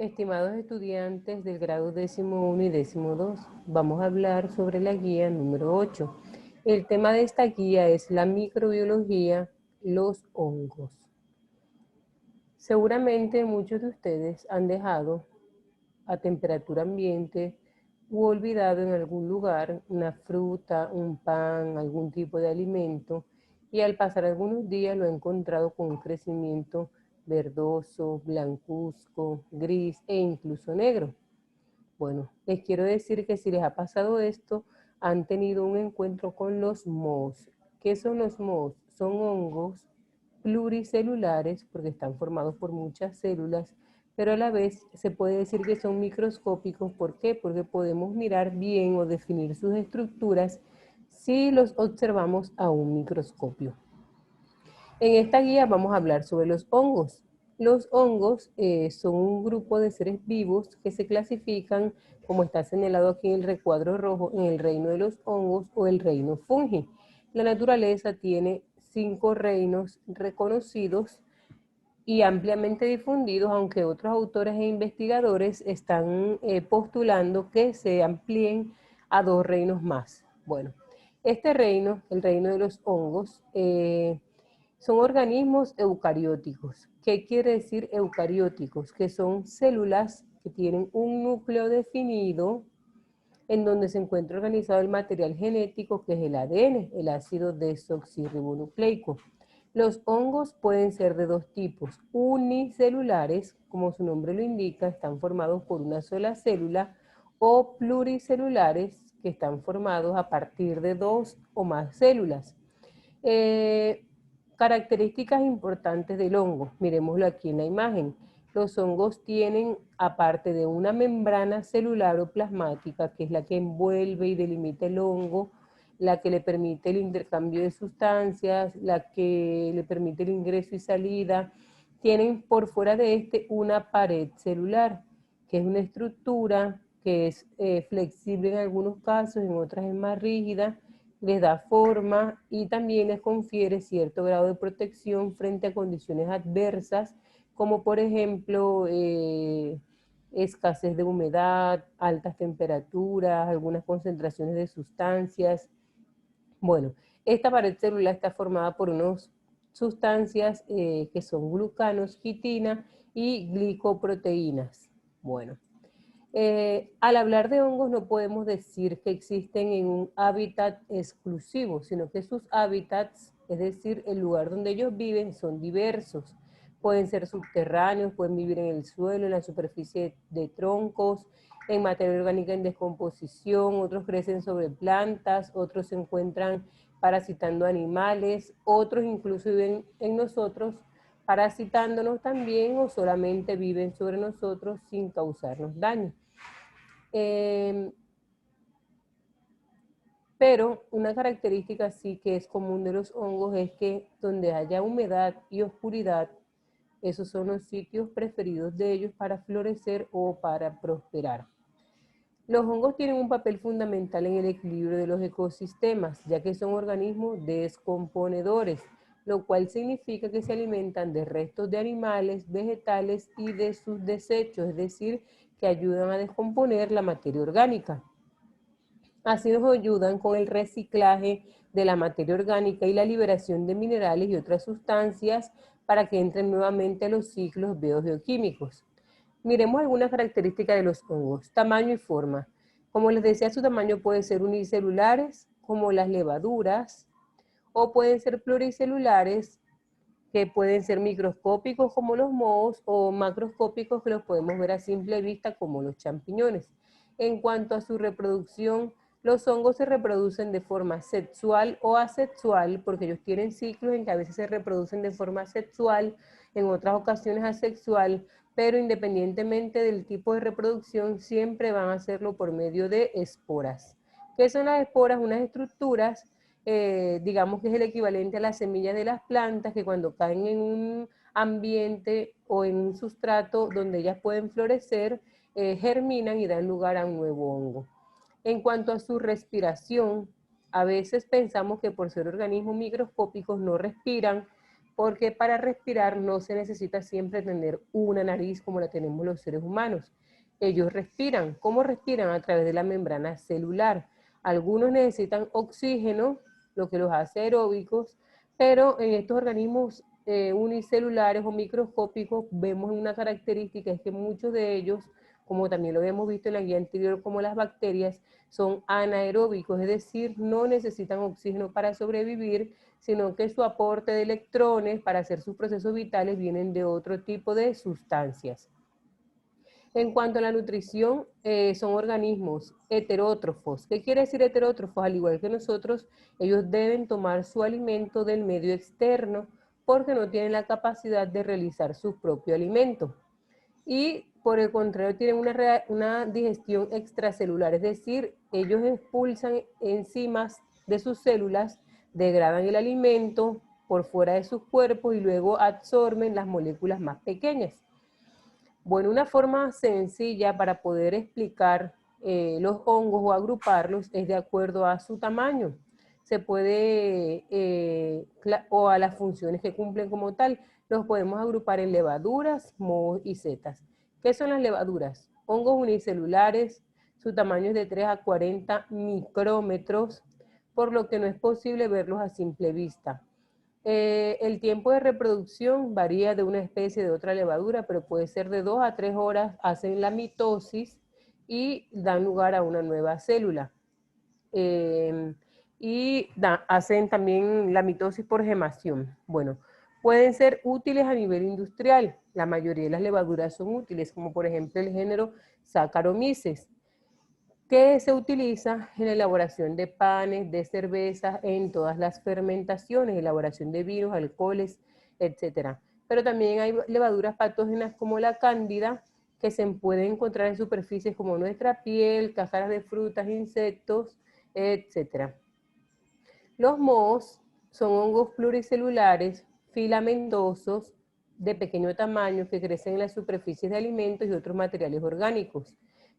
Estimados estudiantes del grado 11º y 12º, vamos a hablar sobre la guía número 8. El tema de esta guía es la microbiología, los hongos. Seguramente muchos de ustedes han dejado a temperatura ambiente u olvidado en algún lugar una fruta, un pan, algún tipo de alimento, y al pasar algunos días lo han encontrado con un crecimiento verdoso, blancuzco, gris e incluso negro. Bueno, les quiero decir que si les ha pasado esto, han tenido un encuentro con los mohos. ¿Qué son los mohos? Son hongos pluricelulares porque están formados por muchas células, pero a la vez se puede decir que son microscópicos. ¿Por qué? Porque podemos mirar bien o definir sus estructuras si los observamos a un microscopio. En esta guía vamos a hablar sobre los hongos. Los hongos son un grupo de seres vivos que se clasifican, como está señalado aquí en el recuadro rojo, en el reino de los hongos o el reino fungi. La naturaleza tiene 5 reinos reconocidos y ampliamente difundidos, aunque otros autores e investigadores están postulando que se amplíen a 2 reinos más. Bueno, este reino, el reino de los hongos, son organismos eucarióticos. ¿Qué quiere decir eucarióticos? Que son células que tienen un núcleo definido en donde se encuentra organizado el material genético que es el ADN, el ácido desoxirribonucleico. Los hongos pueden ser de 2 tipos, unicelulares, como su nombre lo indica, están formados por una sola célula, o pluricelulares, que están formados a partir de 2 o más células. Características importantes del hongo, miremoslo aquí en la imagen. Los hongos tienen, aparte de una membrana celular o plasmática, que es la que envuelve y delimita el hongo, la que le permite el intercambio de sustancias, la que le permite el ingreso y salida, tienen por fuera de este una pared celular, que es una estructura que es flexible en algunos casos, en otras es más rígida, les da forma y también les confiere cierto grado de protección frente a condiciones adversas, como por ejemplo escasez de humedad, altas temperaturas, algunas concentraciones de sustancias. Bueno, esta pared celular está formada por unas sustancias que son glucanos, quitina y glicoproteínas. Bueno. Al hablar de hongos no podemos decir que existen en un hábitat exclusivo, sino que sus hábitats, es decir, el lugar donde ellos viven, son diversos. Pueden ser subterráneos, pueden vivir en el suelo, en la superficie de troncos, en materia orgánica en descomposición, otros crecen sobre plantas, otros se encuentran parasitando animales, otros incluso viven en nosotros parasitándonos también o solamente viven sobre nosotros sin causarnos daño. Pero una característica sí que es común de los hongos es que donde haya humedad y oscuridad, esos son los sitios preferidos de ellos para florecer o para prosperar. Los hongos tienen un papel fundamental en el equilibrio de los ecosistemas, ya que son organismos descomponedores, lo cual significa que se alimentan de restos de animales, vegetales y de sus desechos, es decir, que ayudan a descomponer la materia orgánica. Así nos ayudan con el reciclaje de la materia orgánica y la liberación de minerales y otras sustancias para que entren nuevamente a los ciclos biogeoquímicos. Miremos algunas características de los hongos. Tamaño y forma. Como les decía, su tamaño puede ser unicelulares, como las levaduras, o pueden ser pluricelulares, que pueden ser microscópicos como los mohos, o macroscópicos que los podemos ver a simple vista como los champiñones. En cuanto a su reproducción, los hongos se reproducen de forma sexual o asexual, porque ellos tienen ciclos en que a veces se reproducen de forma sexual, en otras ocasiones asexual, pero independientemente del tipo de reproducción, siempre van a hacerlo por medio de esporas. ¿Qué son las esporas? Unas estructuras, digamos que es el equivalente a las semillas de las plantas, que cuando caen en un ambiente o en un sustrato donde ellas pueden florecer, germinan y dan lugar a un nuevo hongo. En cuanto a su respiración, a veces pensamos que por ser organismos microscópicos no respiran, porque para respirar no se necesita siempre tener una nariz como la tenemos los seres humanos. Ellos respiran. ¿Cómo respiran? A través de la membrana celular. Algunos necesitan oxígeno, lo que los hace aeróbicos, pero en estos organismos unicelulares o microscópicos vemos una característica, es que muchos de ellos, como también lo habíamos visto en la guía anterior, como las bacterias, son anaeróbicos, es decir, no necesitan oxígeno para sobrevivir, sino que su aporte de electrones para hacer sus procesos vitales vienen de otro tipo de sustancias. En cuanto a la nutrición, son organismos heterótrofos. ¿Qué quiere decir heterótrofos? Al igual que nosotros, ellos deben tomar su alimento del medio externo porque no tienen la capacidad de realizar su propio alimento. Y por el contrario, tienen una digestión extracelular, es decir, ellos expulsan enzimas de sus células, degradan el alimento por fuera de sus cuerpos y luego absorben las moléculas más pequeñas. Bueno, una forma sencilla para poder explicar los hongos o agruparlos es de acuerdo a su tamaño. Se puede, o a las funciones que cumplen como tal, los podemos agrupar en levaduras, mohos y setas. ¿Qué son las levaduras? Hongos unicelulares, su tamaño es de 3 a 40 micrómetros, por lo que no es posible verlos a simple vista. El tiempo de reproducción varía de una especie de otra levadura, pero puede ser de 2 a 3 horas, hacen la mitosis y dan lugar a una nueva célula. Hacen también la mitosis por gemación. Bueno, pueden ser útiles a nivel industrial. La mayoría de las levaduras son útiles, como por ejemplo el género Saccharomyces, que se utiliza en la elaboración de panes, de cervezas, en todas las fermentaciones, elaboración de vinos, alcoholes, etc. Pero también hay levaduras patógenas como la cándida, que se pueden encontrar en superficies como nuestra piel, cáscaras de frutas, insectos, etc. Los mohos son hongos pluricelulares, filamentosos, de pequeño tamaño, que crecen en las superficies de alimentos y otros materiales orgánicos.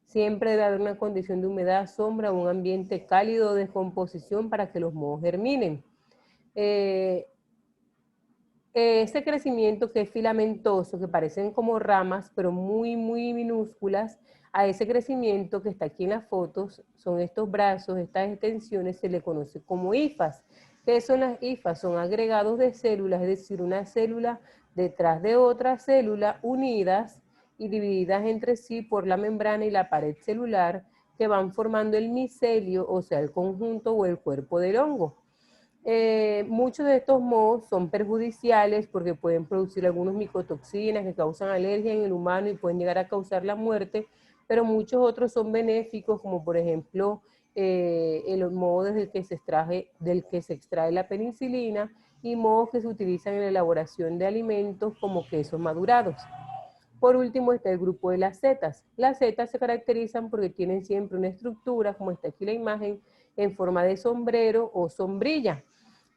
Siempre debe haber una condición de humedad, sombra o un ambiente cálido o descomposición para que los mohos germinen. Ese crecimiento que es filamentoso, que parecen como ramas, pero muy, muy minúsculas, a ese crecimiento que está aquí en las fotos, son estos brazos, estas extensiones, se le conoce como hifas. ¿Qué son las hifas? Son agregados de células, es decir, una célula detrás de otra célula unidas y divididas entre sí por la membrana y la pared celular que van formando el micelio, o sea, el conjunto o el cuerpo del hongo. Muchos de estos mohos son perjudiciales porque pueden producir algunas micotoxinas que causan alergia en el humano y pueden llegar a causar la muerte, pero muchos otros son benéficos, como por ejemplo el moho del que se extrae la penicilina y mohos que se utilizan en la elaboración de alimentos como quesos madurados. Por último está el grupo de las setas. Las setas se caracterizan porque tienen siempre una estructura, como está aquí la imagen, en forma de sombrero o sombrilla.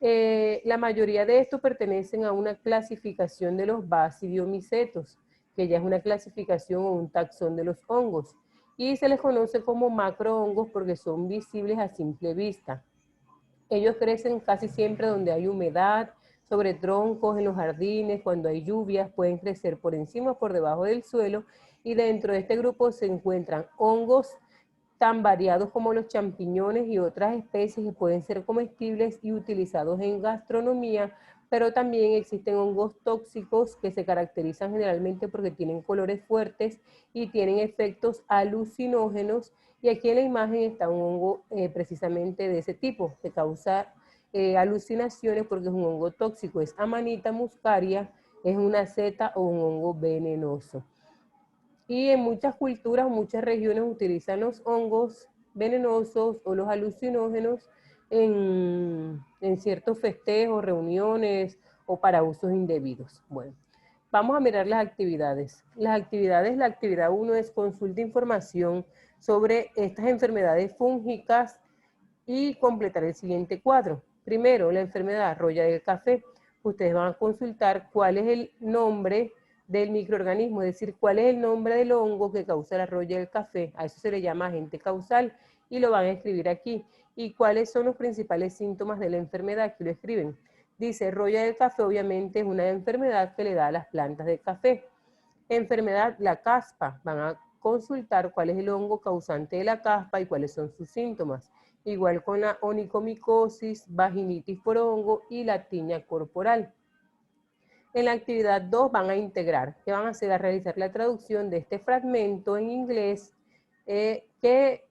La mayoría de estos pertenecen a una clasificación de los basidiomicetos, que ya es una clasificación o un taxón de los hongos, y se les conoce como macrohongos porque son visibles a simple vista. Ellos crecen casi siempre donde hay humedad, sobre troncos, en los jardines, cuando hay lluvias, pueden crecer por encima o por debajo del suelo, y dentro de este grupo se encuentran hongos tan variados como los champiñones y otras especies que pueden ser comestibles y utilizados en gastronomía, pero también existen hongos tóxicos que se caracterizan generalmente porque tienen colores fuertes y tienen efectos alucinógenos, y aquí en la imagen está un hongo precisamente de ese tipo, que causa alucinaciones porque es un hongo tóxico, es Amanita muscaria, es una seta o un hongo venenoso. Y en muchas culturas, muchas regiones utilizan los hongos venenosos o los alucinógenos en ciertos festejos, reuniones o para usos indebidos. Bueno, vamos a mirar las actividades. La actividad 1 es consulta información sobre estas enfermedades fúngicas y completar el siguiente cuadro. Primero, la enfermedad roya del café. Ustedes van a consultar cuál es el nombre del microorganismo, es decir, cuál es el nombre del hongo que causa la roya del café. A eso se le llama agente causal y lo van a escribir aquí. ¿Y cuáles son los principales síntomas de la enfermedad? Aquí lo escriben. Dice, roya del café obviamente es una enfermedad que le da a las plantas de café. Enfermedad, la caspa. Van a consultar cuál es el hongo causante de la caspa y cuáles son sus síntomas. Igual con la onicomicosis, vaginitis por hongo y la tiña corporal. En la actividad 2 van a integrar, que van a hacer a realizar la traducción de este fragmento en inglés, que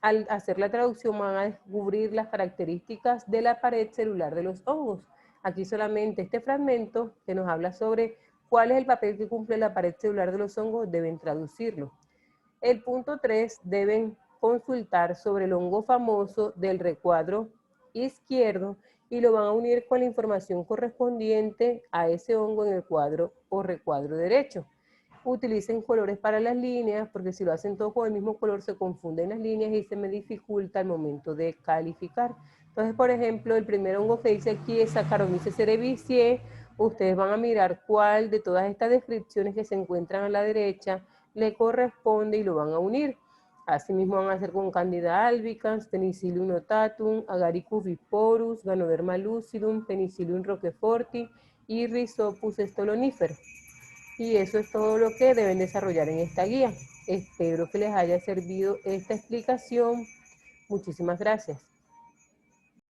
al hacer la traducción van a descubrir las características de la pared celular de los hongos. Aquí solamente este fragmento que nos habla sobre cuál es el papel que cumple la pared celular de los hongos, deben traducirlo. El punto 3, deben consultar sobre el hongo famoso del recuadro izquierdo y lo van a unir con la información correspondiente a ese hongo en el cuadro o recuadro derecho. Utilicen colores para las líneas, porque si lo hacen todo con el mismo color se confunden las líneas y se me dificulta el momento de calificar. Entonces, por ejemplo, el primer hongo que dice aquí es Saccharomyces cerevisiae. Ustedes van a mirar cuál de todas estas descripciones que se encuentran a la derecha le corresponde y lo van a unir. Asimismo van a hacer con Candida albicans, Penicillium notatum, Agaricus bisporus, Ganoderma lucidum, Penicillium roqueforti y Rhizopus stolonifer. Y eso es todo lo que deben desarrollar en esta guía. Espero que les haya servido esta explicación. Muchísimas gracias.